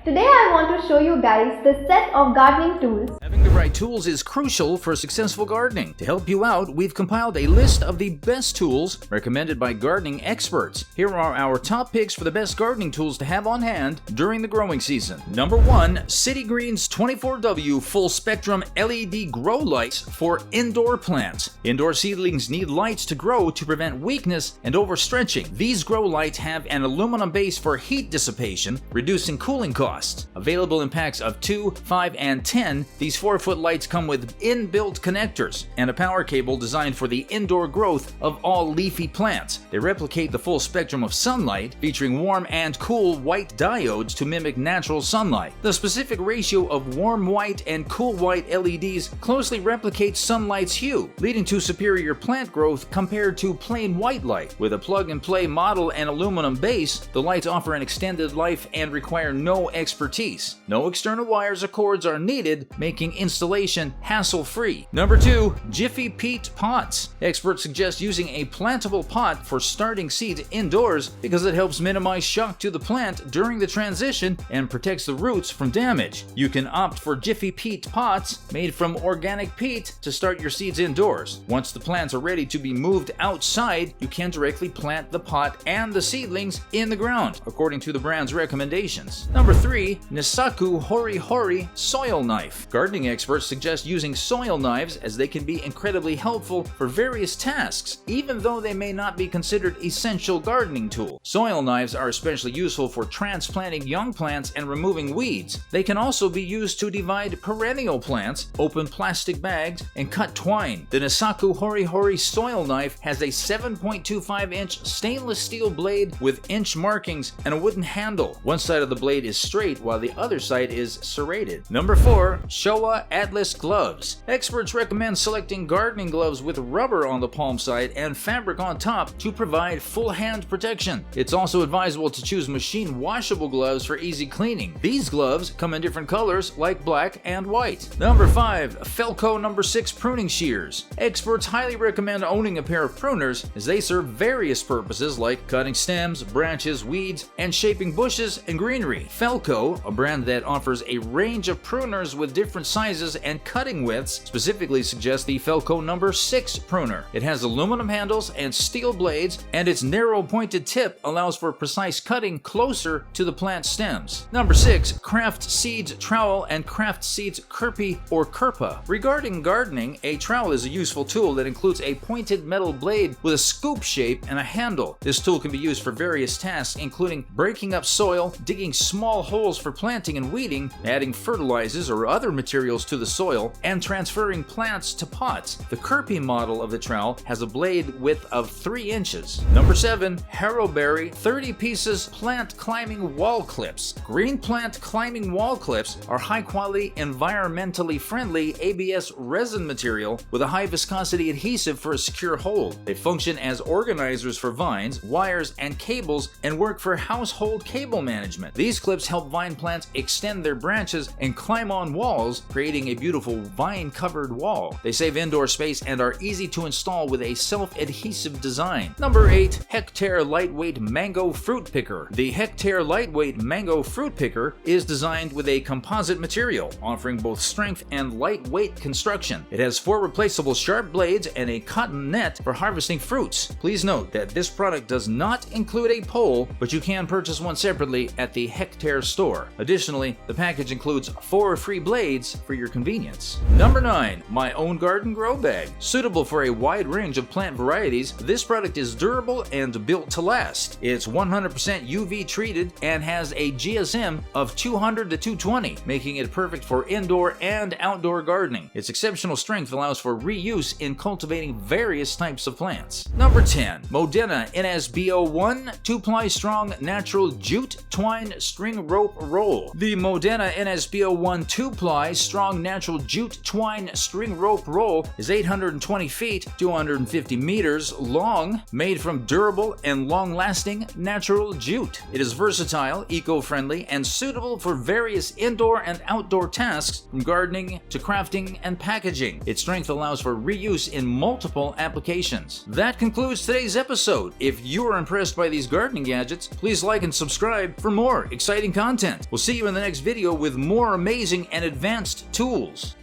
Today I want to show you guys the set of gardening tools. Having the right tools is crucial for successful gardening. To help you out, we've compiled a list of the best tools recommended by gardening experts. Here are our top picks for the best gardening tools to have on hand during the growing season. Number 1. City Green's 24W Full Spectrum LED Grow Lights for indoor plants. Indoor seedlings need lights to grow to prevent weakness and overstretching. These grow lights have an aluminum base for heat dissipation, reducing cooling costs. Available in packs of 2, 5, and 10, these 4-foot lights come with inbuilt connectors and a power cable designed for the indoor growth of all leafy plants. They replicate the full spectrum of sunlight, featuring warm and cool white diodes to mimic natural sunlight. The specific ratio of warm white and cool white LEDs closely replicates sunlight's hue, leading to superior plant growth compared to plain white light. With a plug-and-play model and aluminum base, the lights offer an extended life and require no expertise. No external wires or cords are needed, making installation hassle-free. Number 2. Jiffy Peat Pots. Experts suggest using a plantable pot for starting seeds indoors because it helps minimize shock to the plant during the transition and protects the roots from damage. You can opt for Jiffy Peat pots made from organic peat to start your seeds indoors. Once the plants are ready to be moved outside, you can directly plant the pot and the seedlings in the ground, according to the brand's recommendations. Number 3. Nisaku Hori Soil Knife. Gardening experts suggest using soil knives as they can be incredibly helpful for various tasks, even though they may not be considered essential gardening tools. Soil knives are especially useful for transplanting young plants and removing weeds. They can also be used to divide perennial plants, open plastic bags, and cut twine. The Nisaku Hori Soil Knife has a 7.25-inch stainless steel blade with inch markings and a wooden handle. One side of the blade is straight while the other side is serrated. Number 4. Showa Atlas Gloves. Experts recommend selecting gardening gloves with rubber on the palm side and fabric on top to provide full hand protection. It's also advisable to choose machine washable gloves for easy cleaning. These gloves come in different colors like black and white. Number 5. Felco No. 6 Pruning Shears. Experts highly recommend owning a pair of pruners as they serve various purposes like cutting stems, branches, weeds, and shaping bushes and greenery. Felco, a brand that offers a range of pruners with different sizes and cutting widths, specifically suggests the Felco No. 6 pruner. It has aluminum handles and steel blades, and its narrow pointed tip allows for precise cutting closer to the plant stems. Number 6. Craft Seeds Trowel and Craft Seeds Kirpi or Kirpa. Regarding gardening, a trowel is a useful tool that includes a pointed metal blade with a scoop shape and a handle. This tool can be used for various tasks, including breaking up soil, digging small holes for planting and weeding, adding fertilizers or other materials to the soil, and transferring plants to pots. The Kirpi model of the trowel has a blade width of 3 inches. Number 7. Harrowberry 30 pieces plant climbing wall clips. Green plant climbing wall clips are high-quality, environmentally friendly ABS resin material with a high viscosity adhesive for a secure hold. They function as organizers for vines, wires, and cables and work for household cable management. These clips help vine plants extend their branches and climb on walls, creating a beautiful vine-covered wall. They save indoor space and are easy to install with a self-adhesive design. Number 8. Hectare Lightweight Mango Fruit Picker. The Hectare Lightweight Mango Fruit Picker is designed with a composite material, offering both strength and lightweight construction. It has 4 replaceable sharp blades and a cotton net for harvesting fruits. Please note that this product does not include a pole, but you can purchase one separately at the Hectare store. Additionally, the package includes 4 free blades for your convenience. Number 9. My Own Garden Grow Bag. Suitable for a wide range of plant varieties, this product is durable and built to last. It's 100% UV treated and has a GSM of 200 to 220, making it perfect for indoor and outdoor gardening. Its exceptional strength allows for reuse in cultivating various types of plants. Number 10. Modena NSBO1 2-ply strong natural jute twine string rope roll. The Modena NSBO1 2-ply strong natural jute twine string rope roll is 820 feet, 250 meters long, made from durable and long-lasting natural jute. It is versatile, eco-friendly, and suitable for various indoor and outdoor tasks, from gardening to crafting and packaging. Its strength allows for reuse in multiple applications. That concludes today's episode. If you are impressed by these gardening gadgets, please like and subscribe for more exciting content. content. We'll see you in the next video with more amazing and advanced tools.